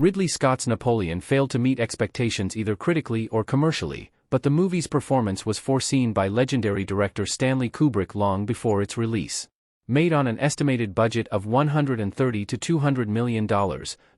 Ridley Scott's Napoleon failed to meet expectations either critically or commercially, but the movie's performance was foreseen by legendary director Stanley Kubrick long before its release. Made on an estimated budget of $130 to $200 million,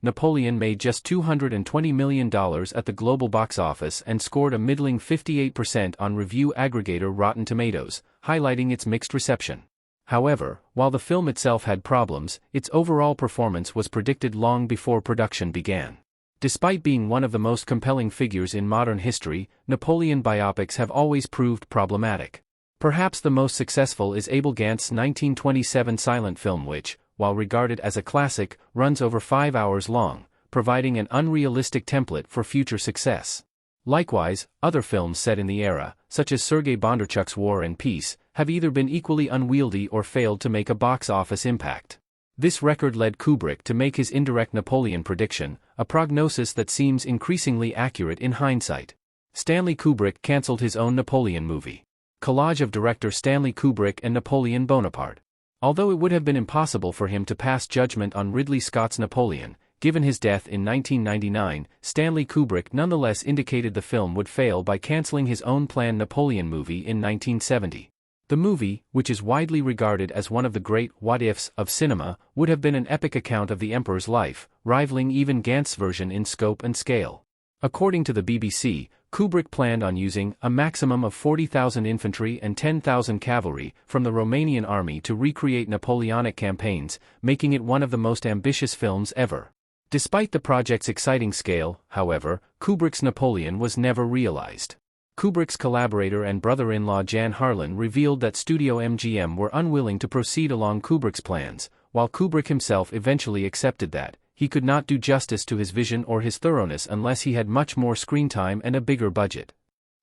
Napoleon made just $220 million at the global box office and scored a middling 58% on review aggregator Rotten Tomatoes, highlighting its mixed reception. However, while the film itself had problems, its overall performance was predicted long before production began. Despite being one of the most compelling figures in modern history, Napoleon biopics have always proved problematic. Perhaps the most successful is Abel Gant's 1927 silent film which, while regarded as a classic, runs over 5 hours long, providing an unrealistic template for future success. Likewise, other films set in the era, such as Sergei Bondarchuk's War and Peace, have either been equally unwieldy or failed to make a box office impact. This record led Kubrick to make his indirect Napoleon prediction, a prognosis that seems increasingly accurate in hindsight. Stanley Kubrick cancelled his own Napoleon movie. Collage of director Stanley Kubrick and Napoleon Bonaparte. Although it would have been impossible for him to pass judgment on Ridley Scott's Napoleon, given his death in 1999, Stanley Kubrick nonetheless indicated the film would fail by cancelling his own planned Napoleon movie in 1970. The movie, which is widely regarded as one of the great what-ifs of cinema, would have been an epic account of the emperor's life, rivaling even Gant's version in scope and scale. According to the BBC, Kubrick planned on using a maximum of 40,000 infantry and 10,000 cavalry from the Romanian army to recreate Napoleonic campaigns, making it one of the most ambitious films ever. Despite the project's exciting scale, however, Kubrick's Napoleon was never realized. Kubrick's collaborator and brother-in-law Jan Harlan revealed that Studio MGM were unwilling to proceed along Kubrick's plans, while Kubrick himself eventually accepted that he could not do justice to his vision or his thoroughness unless he had much more screen time and a bigger budget.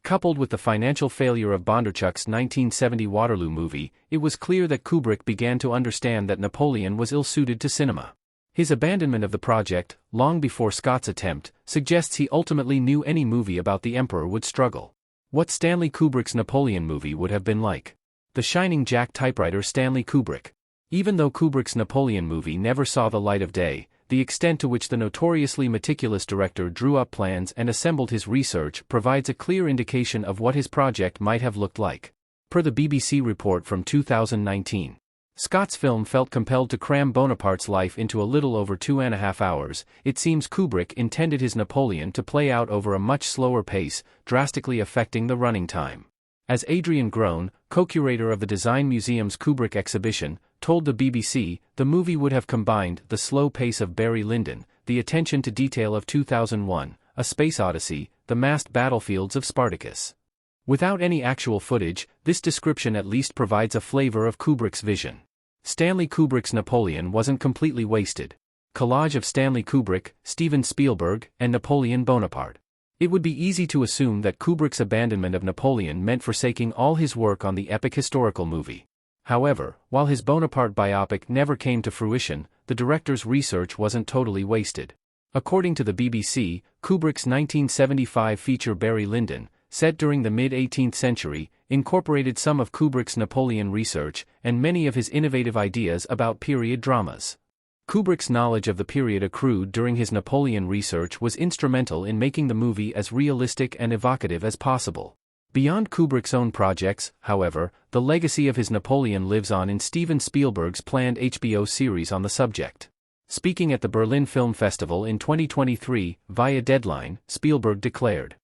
Coupled with the financial failure of Bondarchuk's 1970 Waterloo movie, it was clear that Kubrick began to understand that Napoleon was ill-suited to cinema. His abandonment of the project, long before Scott's attempt, suggests he ultimately knew any movie about the emperor would struggle. What Stanley Kubrick's Napoleon movie would have been like. The shining Jack typewriter Stanley Kubrick. Even though Kubrick's Napoleon movie never saw the light of day, the extent to which the notoriously meticulous director drew up plans and assembled his research provides a clear indication of what his project might have looked like. Per the BBC report from 2019, Scott's film felt compelled to cram Bonaparte's life into a little over 2.5 hours. It seems Kubrick intended his Napoleon to play out over a much slower pace, drastically affecting the running time. As Adrian Groen, co-curator of the Design Museum's Kubrick exhibition, told the BBC, the movie would have combined the slow pace of Barry Lyndon, the attention to detail of 2001, A Space Odyssey, the massed battlefields of Spartacus. Without any actual footage, this description at least provides a flavor of Kubrick's vision. Stanley Kubrick's Napoleon wasn't completely wasted. Collage of Stanley Kubrick, Steven Spielberg, and Napoleon Bonaparte. It would be easy to assume that Kubrick's abandonment of Napoleon meant forsaking all his work on the epic historical movie. However, while his Bonaparte biopic never came to fruition, the director's research wasn't totally wasted. According to the BBC, Kubrick's 1975 feature Barry Lyndon, set during the mid-18th century, incorporated some of Kubrick's Napoleon research and many of his innovative ideas about period dramas. Kubrick's knowledge of the period accrued during his Napoleon research was instrumental in making the movie as realistic and evocative as possible. Beyond Kubrick's own projects, however, the legacy of his Napoleon lives on in Steven Spielberg's planned HBO series on the subject. Speaking at the Berlin Film Festival in 2023, via Deadline, Spielberg declared,